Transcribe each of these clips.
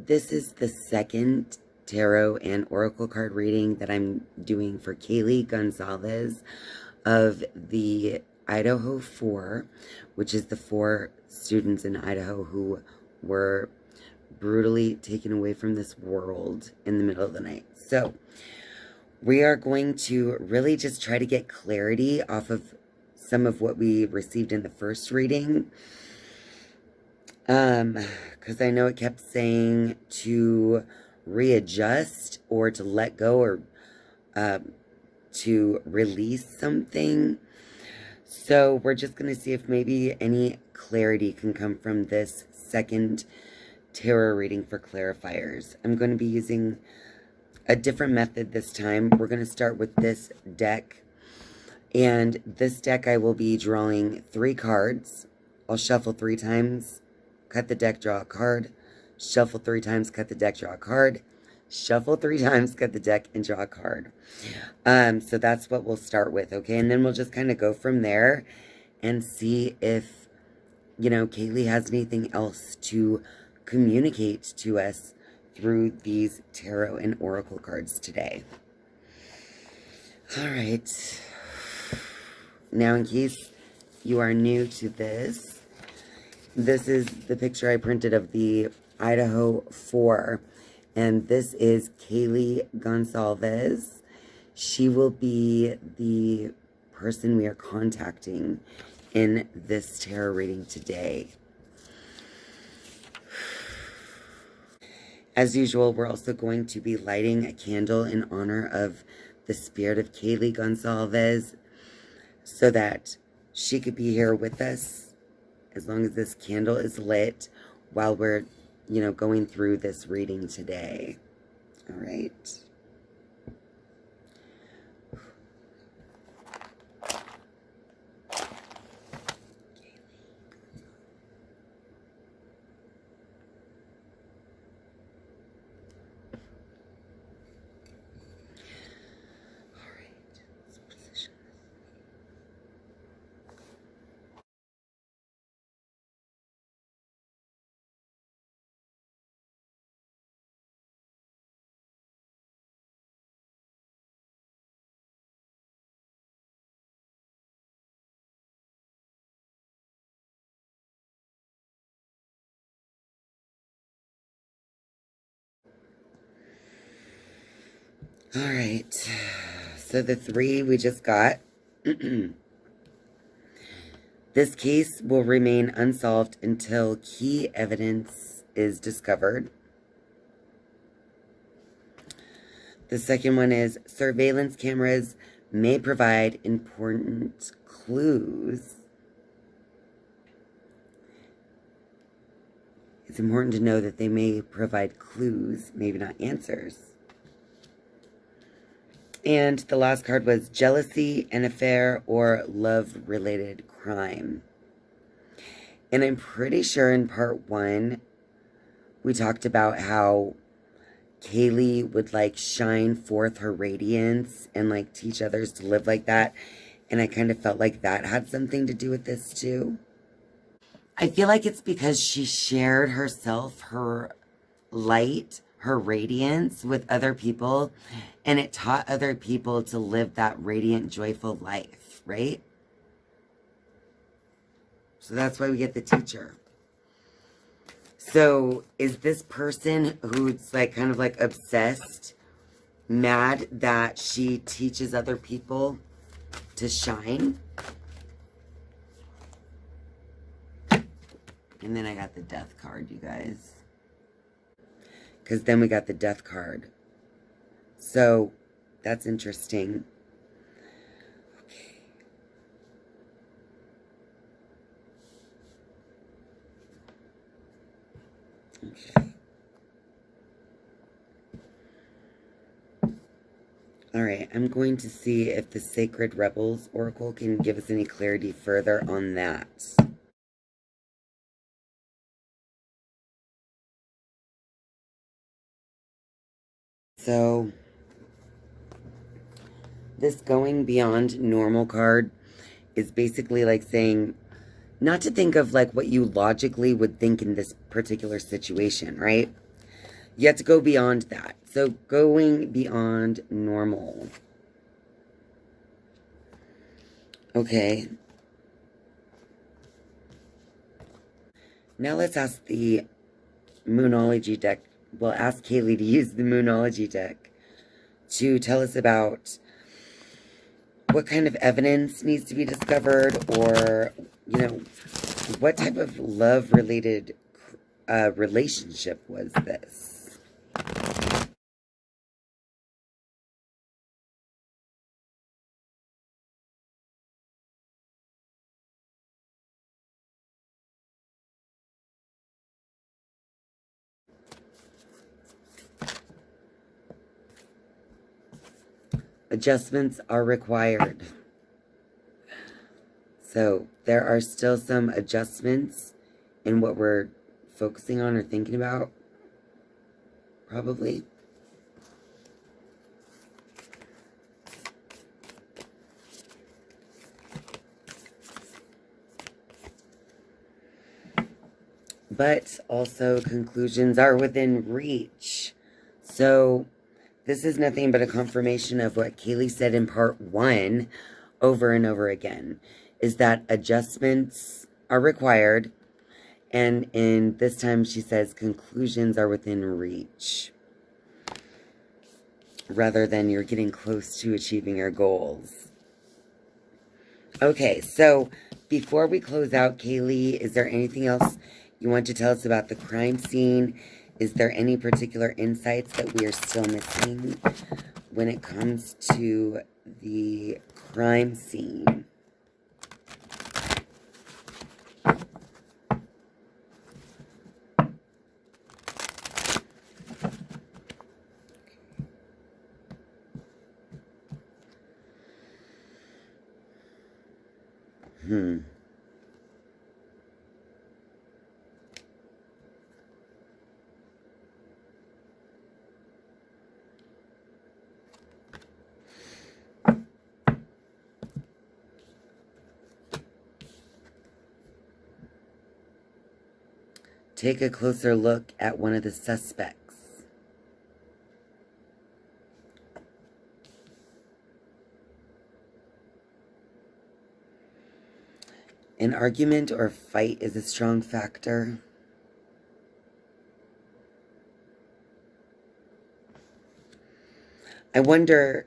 This is the second tarot and oracle card reading that I'm doing for Kaylee Goncalves of the Idaho 4, which is the 4 students in Idaho who were brutally taken away from this world in the middle of the night. So we are going to really just try to get clarity off of some of what we received in the first reading. Because I know it kept saying to readjust or to let go or to release something. So we're just going to see if maybe any clarity can come from this second tarot reading for clarifiers. I'm going to be using a different method this time. We're going to start with this deck. And this deck I will be drawing 3 cards. I'll shuffle 3 times, cut the deck, draw a card, shuffle 3 times, cut the deck, draw a card, shuffle 3 times, cut the deck, and draw a card. So that's what we'll start with, okay? And then we'll just kind of go from there and see if, you know, Kaylee has anything else to communicate to us through these tarot and oracle cards today. All right. Now, in case you are new to this, this is the picture I printed of the Idaho 4. And this is Kaylee Goncalves. She will be the person we are contacting in this tarot reading today. As usual, we're also going to be lighting a candle in honor of the spirit of Kaylee Goncalves so that she could be here with us as long as this candle is lit while we're, you know, going through this reading today. All right. All right, so the 3 we just got. This case will remain unsolved until key evidence is discovered. The second one is surveillance cameras may provide important clues. It's important to know that they may provide clues, maybe not answers. And the last card was jealousy, an affair, or love-related crime. And I'm pretty sure in part 1, we talked about how Kaylee would, like, shine forth her radiance and, like, teach others to live like that. And I kind of felt like that had something to do with this, too. I feel like it's because she shared herself, her light, her radiance with other people, and it taught other people to live that radiant, joyful life, right? So that's why we get the teacher. So is this person who's like kind of like obsessed mad that she teaches other people to shine? And then I got the death card, you guys. Because then we got the death card. So, that's interesting. Okay. Okay. Alright, I'm going to see if the Sacred Rebels Oracle can give us any clarity further on that. So, this going beyond normal card is basically like saying, not to think of like what you logically would think in this particular situation, right? You have to go beyond that. So going beyond normal. Okay. Now let's ask the Moonology deck. We'll ask Kaylee to use the Moonology deck to tell us about what kind of evidence needs to be discovered, or, you know, what type of love-related relationship was this? Adjustments are required. So there are still some adjustments in what we're focusing on or thinking about, probably. But also conclusions are within reach. So this is nothing but a confirmation of what Kaylee said in part 1 over and over again, is that adjustments are required. And in this time she says conclusions are within reach, rather than you're getting close to achieving your goals. Okay, so before we close out, Kaylee, is there anything else you want to tell us about the crime scene? Is there any particular insights that we are still missing when it comes to the crime scene? Take a closer look at one of the suspects. An argument or fight is a strong factor. I wonder,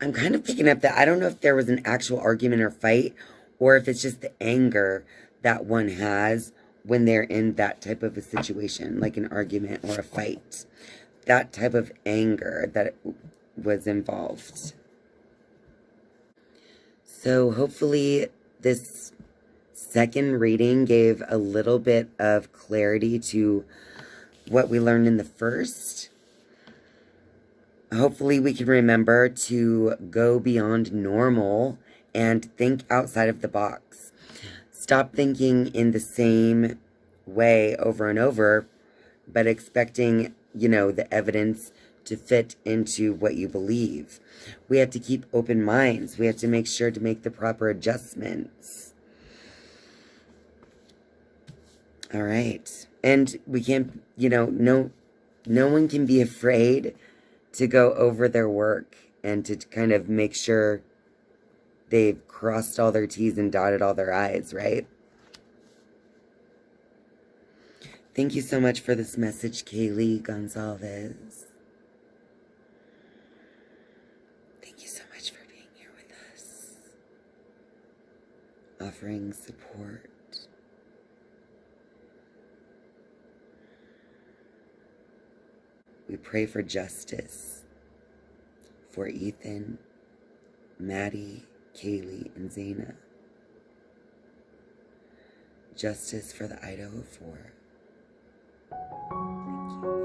I'm kind of picking up that I don't know if there was an actual argument or fight, or if it's just the anger that one has when they're in that type of a situation, like an argument or a fight. That type of anger that was involved. So hopefully this second reading gave a little bit of clarity to what we learned in the first. Hopefully we can remember to go beyond normal and think outside of the box. Stop thinking in the same way over and over, but expecting, you know, the evidence to fit into what you believe. We have to keep open minds. We have to make sure to make the proper adjustments. All right. And we can't, you know, no one can be afraid to go over their work and to kind of make sure they've crossed all their T's and dotted all their I's, right? Thank you so much for this message, Kaylee Goncalves. Thank you so much for being here with us, offering support. We pray for justice for Ethan, Maddie, Kaylee, and Xana. Justice for the Idaho 4. Thank you.